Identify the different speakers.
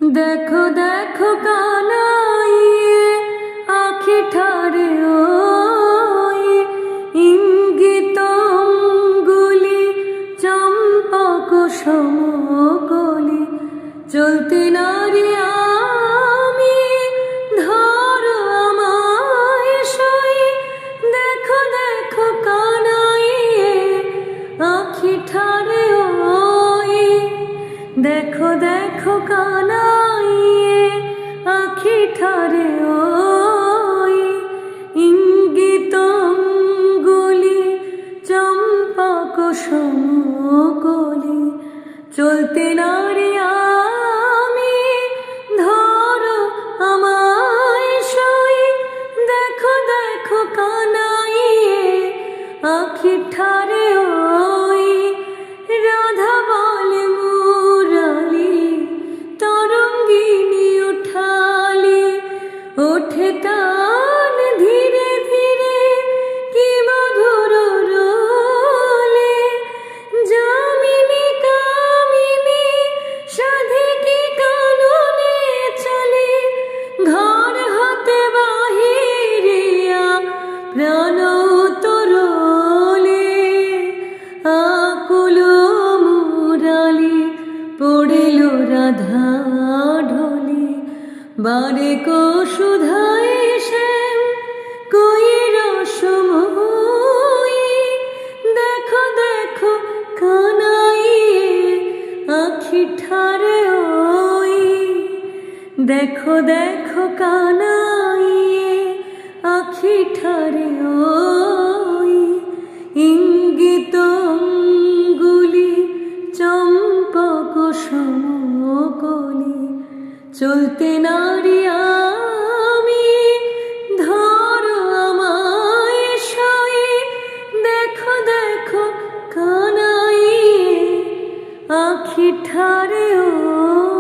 Speaker 1: দেখো দেখো কানাইয়ে আখি ঠারে ওই ইঙ্গিত অঙ্গুলি চম্পক সমকলি চলতে নারী আমি ধরো আমায় সই। দেখো দেখো কানাইয়ে আখি ঠারে ওই দেখো দেখো কানাইয়ে আখি ঠারে ওই ইঙ্গিত অঙ্গুলি চম্পক সমকলি চলতে নারী আমি ধরো আমায় সই। দেখো দেখো কানাইয়ে আখি ঠারে ওই রাধা বলে মুরালি তরঙ্গিনী উঠালি ওঠে তান ধীরে ধীরে কি মধুর রোলে যামিনী কামিনী সাধিকি কাননে চলে ঘর হতে বাহিরিয়া প্রাণ তরলে আকুল মুরালি পড়িল রাধা ঢলি বারে সুধায় শ্যাম কই রসময়ী। দেখো দেখো কানাইয়ে আখি ঠারে ওই দেখো দেখো কানাইয়ে আখি ঠারে ওই ইঙ্গিত অঙ্গুলি চম্পক সমকলি চলতে নারী আমি ধরো আমায় সই। দেখো দেখো কানাইয়ে আখি ঠারে ওই।